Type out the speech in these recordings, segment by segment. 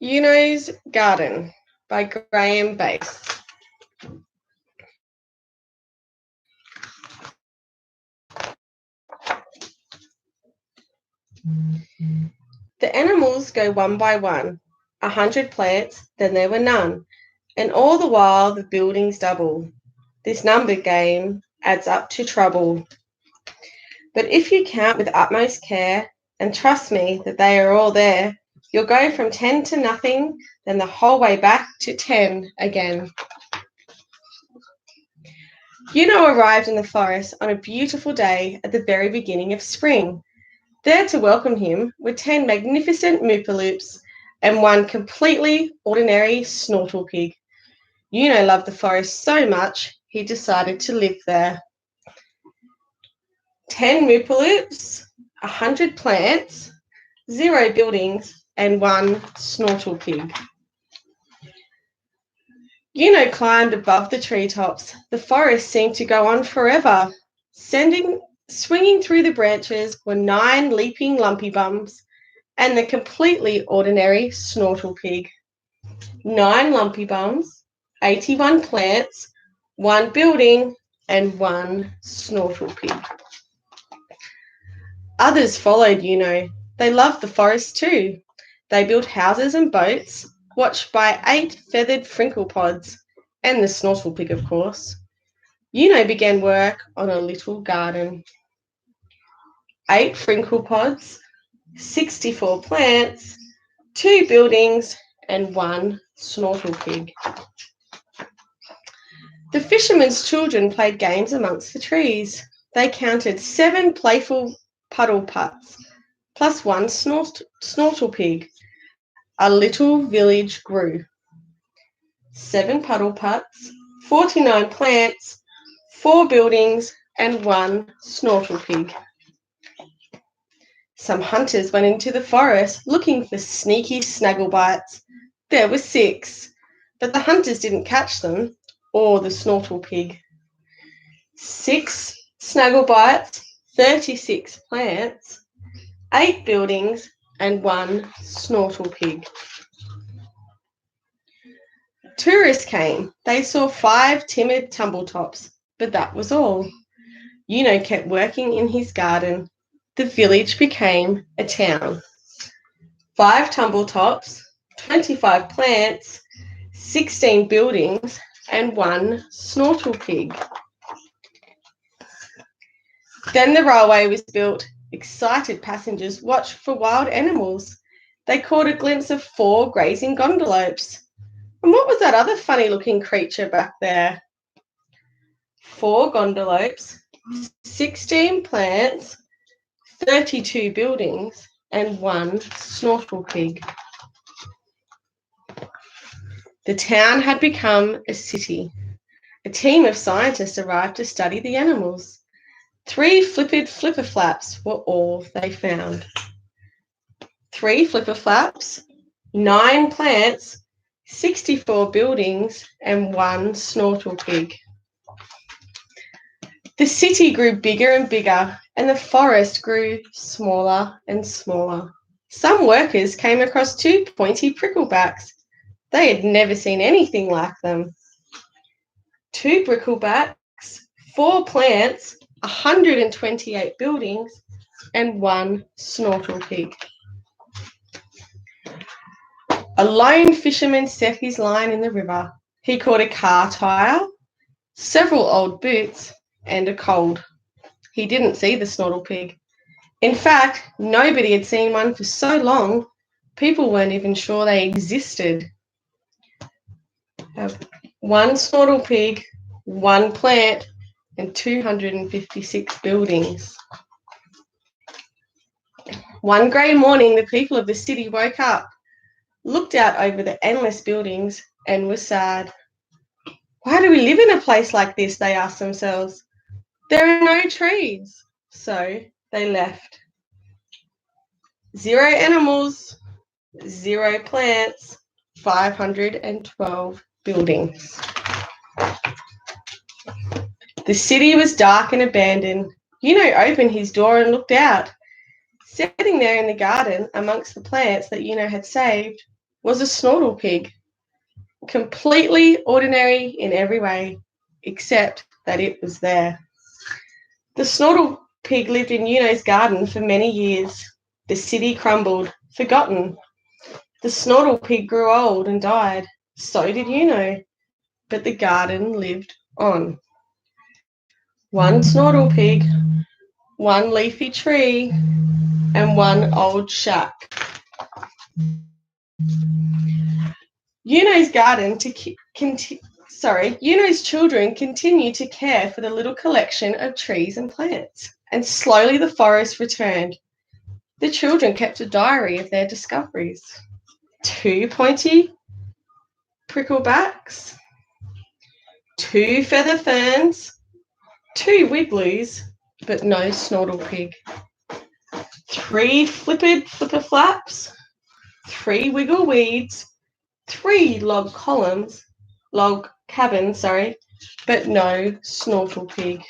Yuno's Garden by Graham Bass. The animals go one by one, 100 plants, then there were none, and all the while the buildings double. This number game adds up to trouble. But if you count with utmost care, and trust me that they are all there, you'll go from 10 to nothing, then the whole way back to 10 again. Yuno arrived in the forest on a beautiful day at the very beginning of spring. There to welcome him were 10 magnificent Moopaloops and one completely ordinary Snortle Pig. Yuno loved the forest so much, he decided to live there. 10 Moopaloops, 100 plants, 0 buildings, and 1 Snortle Pig. Yuno climbed above the treetops. The forest seemed to go on forever. Swinging through the branches were 9 leaping lumpy bums and the completely ordinary Snortle Pig. 9 lumpy bums, 81 plants, 1 building, and 1 Snortle Pig. Others followed Yuno. They loved the forest too. They built houses and boats, watched by 8 feathered Frinklepods, and the Snortle Pig, of course. Yuno began work on a little garden. 8 Frinklepods, 64 plants, 2 buildings, and 1 Snortle Pig. The fishermen's children played games amongst the trees. They counted 7 playful puddle putts, plus 1 Snortle Pig. A little village grew. 7 puddle putts, 49 plants, 4 buildings, and 1 Snortle Pig. Some hunters went into the forest looking for sneaky Snagglebites. There were 6, but the hunters didn't catch them or the Snortle Pig. 6 Snagglebites, 36 plants, 8 buildings, and 1 Snortle Pig. Tourists came. They saw 5 timid tumbletops, but that was all. Yuno kept working in his garden. The village became a town. 5 tumbletops, 25 plants, 16 buildings, and 1 Snortle Pig. Then the railway was built. Excited passengers watched for wild animals. They caught a glimpse of 4 grazing gondolopes. And what was that other funny-looking creature back there? 4 gondolopes, 16 plants, 32 buildings, and 1 Snortle Pig. The town had become a city. A team of scientists arrived to study the animals. 3 flipper-flaps were all they found. 3 flipper-flaps, 9 plants, 64 buildings, and 1 Snortle Pig. The city grew bigger and bigger, and the forest grew smaller and smaller. Some workers came across 2 pointy bricklebacks. They had never seen anything like them. 2 bricklebacks, 4 plants, 128 buildings, and 1 Snortle Pig. A lone fisherman set his line in the river. He caught a car tire, several old boots, and a cold. He didn't see the Snortle Pig. In fact, nobody had seen one for so long, people weren't even sure they existed. 1 Snortle Pig, 1 plant, and 256 buildings. One grey morning, the people of the city woke up, looked out over the endless buildings, and were sad. Why do we live in a place like this? They asked themselves. There are no trees. So they left. 0 animals, 0 plants, 512 buildings. The city was dark and abandoned. Yuno opened his door and looked out. Sitting there in the garden amongst the plants that Yuno had saved was a snortle pig, completely ordinary in every way, except that it was there. The snortle pig lived in Uno's garden for many years. The city crumbled, forgotten. The snortle pig grew old and died. So did Uno, but the garden lived on. One snortle pig, one leafy tree, and one old shack. Uno's children continue to care for the little collection of trees and plants, and slowly the forest returned. The children kept a diary of their discoveries. 2 pointy pricklebacks, 2 feather ferns, 2 wigglies, but no snortle pig. 3 flipper flaps, 3 wiggle weeds, 3 log cabins, but no snortle pig.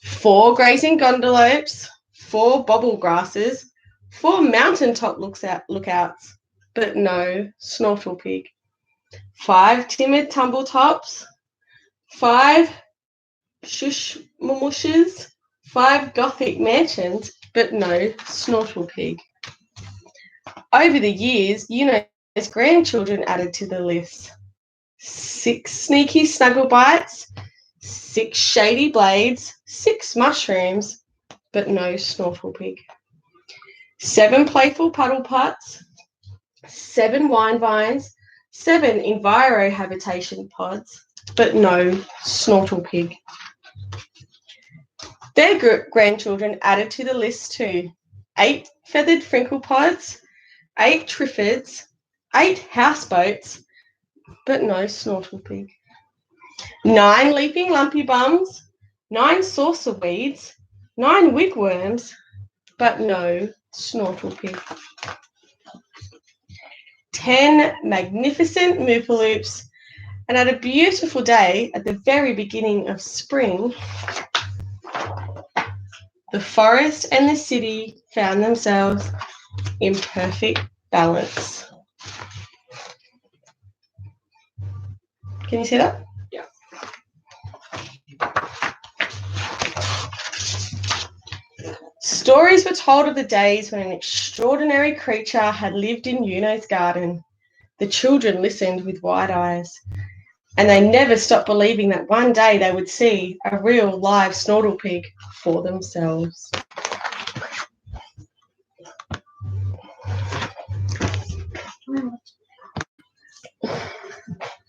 4 grazing gondolopes, 4 bobble grasses, 4 mountaintop lookouts, but no snortle pig. 5 timid tumbletops, 5 shushmushes, 5 gothic mansions, but no snortle pig. Over the years, Uno's grandchildren added to the list. 6 sneaky snuggle bites, 6 shady blades, 6 mushrooms, but no snortle pig. 7 playful puddle putts, 7 wine vines, 7 enviro habitation pods, but no snortle pig. Their grandchildren added to the list too. 8 feathered frinkle pods, 8 triffids, 8 houseboats, but no snortle pig. 9 leaping lumpy bums, 9 saucer weeds, 9 wigworms, but no snortle pig. 10 magnificent moopaloops, and at a beautiful day at the very beginning of spring, the forest and the city found themselves in perfect balance. Can you see that? Yeah. Stories were told of the days when an extraordinary creature had lived in Uno's garden. The children listened with wide eyes, and they never stopped believing that one day they would see a real live snortle pig for themselves.